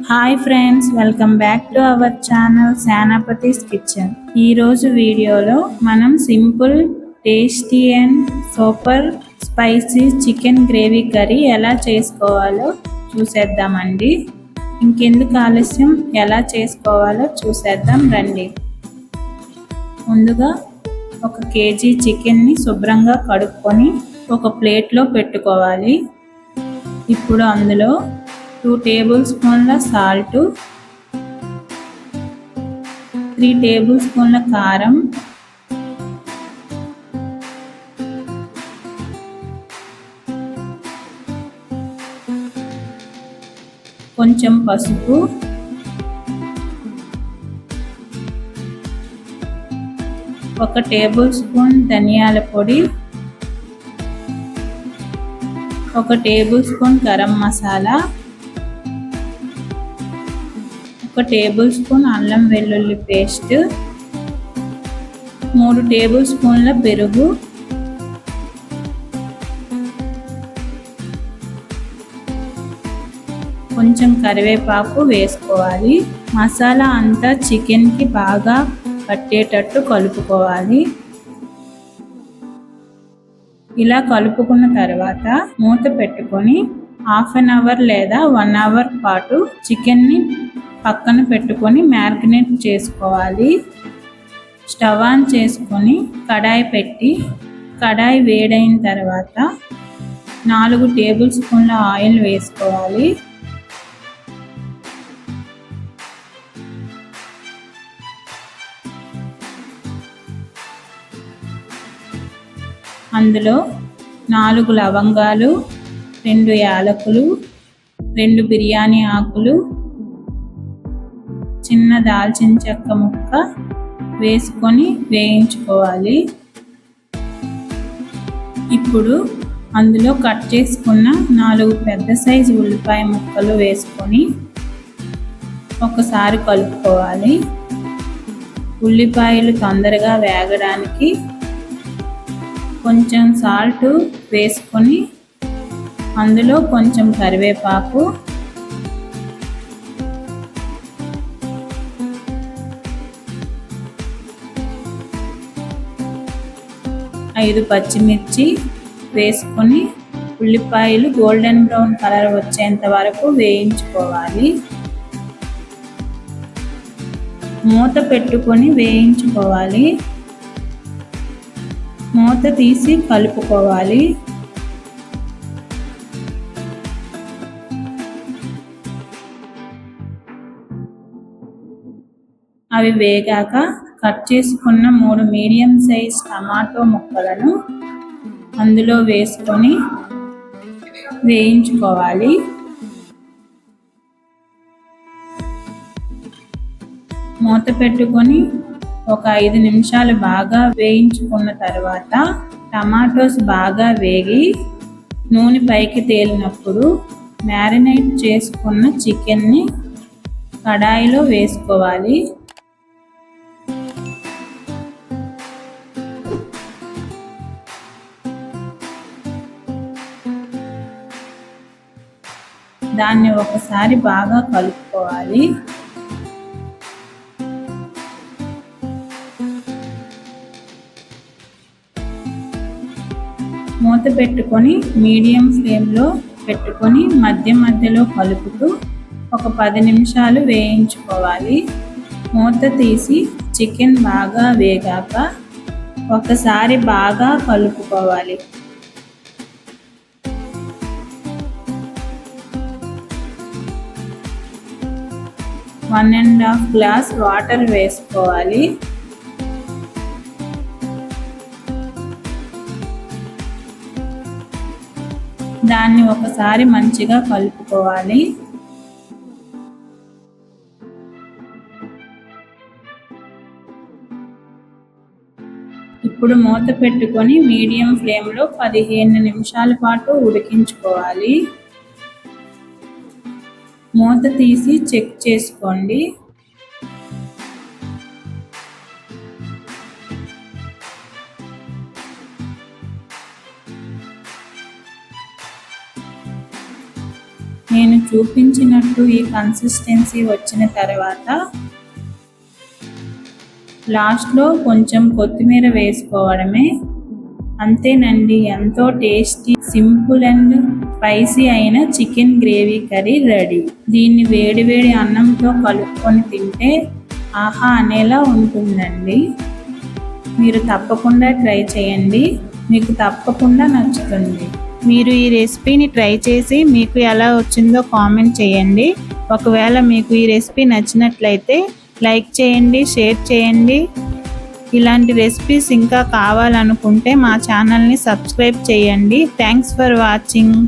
Hi friends, welcome back to our channel Shanapathi's kitchen. ఈరోజు వీడియోలో మనం simple, tasty and super spicy chicken gravy curry ఎలా చేసుకోవాలో చూసేద్దామండి. ఇంకెందుకు ఆలస్యం, ఎలా చేసుకోవాలో చూసేద్దాం రండి. ముందుగా 1 కేజీ చికెన్ని శుభ్రంగా కడుక్కొని ఒక ప్లేట్లో పెట్టుకోవాలి. ఇప్పుడు అందులో 2 టేబుల్ స్పూన్ల సాల్ట్, 3 టేబుల్ స్పూన్ల కారం, కొంచెం పసుపు, 1 టేబుల్ స్పూన్ ధనియాల పొడి, 1 table spoon garam masala, 1 table spoon అల్లం వెల్లుల్లి పేస్ట్, 3 టేబుల్ స్పూన్ల పెరుగు, కొంచెం కరివేపాకు వేసుకోవాలి. మసాలా అంతా చికెన్కి బాగా పట్టేటట్టు కలుపుకోవాలి. ఇలా కలుపుకున్న తర్వాత మూత పెట్టుకొని 1/2 అవర్ లేదా 1 అవర్ పాటు చికెన్ని పక్కన పెట్టుకొని మ్యారినేట్ చేసుకోవాలి. స్టవ్ ఆన్ చేసుకొని కడాయి పెట్టి, కడాయి వేడైన తర్వాత 4 టేబుల్ స్పూన్ల ఆయిల్ వేసుకోవాలి. అందులో 4 లవంగాలు, 2 యాలకులు, 2 బిర్యానీ ఆకులు, చిన్న దాల్చిన చెక్క ముక్క వేసుకొని వేయించుకోవాలి. ఇప్పుడు అందులో కట్ చేసుకున్న 4 పెద్ద సైజు ఉల్లిపాయ ముక్కలు వేసుకొని ఒకసారి కలుపుకోవాలి. ఉల్లిపాయలు తొందరగా వేగడానికి కొంచెం సాల్ట్ వేసుకొని అందులో కొంచెం కరివేపాకు, ఐదు పచ్చిమిర్చి వేసుకొని ఉల్లిపాయలు గోల్డెన్ బ్రౌన్ కలర్ వచ్చేంత వరకు వేయించుకోవాలి. మూత పెట్టుకొని వేయించుకోవాలి. మూత తీసి కలుపుకోవాలి. అవి వేగాక కట్ చేసుకున్న 3 మీడియం సైజ్ టమాటో ముక్కలను అందులో వేసుకొని వేయించుకోవాలి. మూత పెట్టుకొని ఒక 5 నిమిషాలు బాగా వేయించుకున్న తర్వాత టమాటోస్ బాగా వేగి నూనె పైకి తేలినప్పుడు మ్యారినేట్ చేసుకున్న చికెన్ని కడాయిలో వేసుకోవాలి. దాన్ని ఒకసారి బాగా కలుపుకోవాలి. మూత పెట్టుకొని మీడియం ఫ్లేమ్లో పెట్టుకొని మధ్య మధ్యలో కలుపుతూ ఒక 10 నిమిషాలు వేయించుకోవాలి. మూత తీసి చికెన్ బాగా వేగాక ఒకసారి బాగా కలుపుకోవాలి. 1½ గ్లాస్ వాటర్ వేసుకోవాలి. దాన్ని ఒకసారి మంచిగా కలుపుకోవాలి. ఇప్పుడు మూత పెట్టుకొని మీడియం ఫ్లేమ్లో 15 నిమిషాల పాటు ఉడికించుకోవాలి. మూత తీసి చెక్ చేసుకోండి. నేను చూపించినట్టు ఈ కన్సిస్టెన్సీ వచ్చిన తర్వాత లాస్ట్లో కొంచెం కొత్తిమీర వేసుకోవడమే. అంతేనండి, ఎంతో టేస్టీ, సింపుల్ అండ్ స్పైసీ అయిన చికెన్ గ్రేవీ కర్రీ రెడీ. దీన్ని వేడివేడి అన్నంతో కలుపుకొని తింటే ఆహా అనేలా ఉంటుందండి. మీరు తప్పకుండా ట్రై చేయండి, మీకు తప్పకుండా నచ్చుతుంది. మీరు ఈ రెసిపీని ట్రై చేసి మీకు ఎలా వచ్చిందో కామెంట్ చేయండి. ఒకవేళ మీకు ఈ రెసిపీ నచ్చినట్లయితే లైక్ చేయండి, షేర్ చేయండి. ఇలాంటి రెసిపీస్ ఇంకా కావాలనుకుంటే మా ఛానల్ని సబ్స్క్రైబ్ చేయండి. Thanks for watching.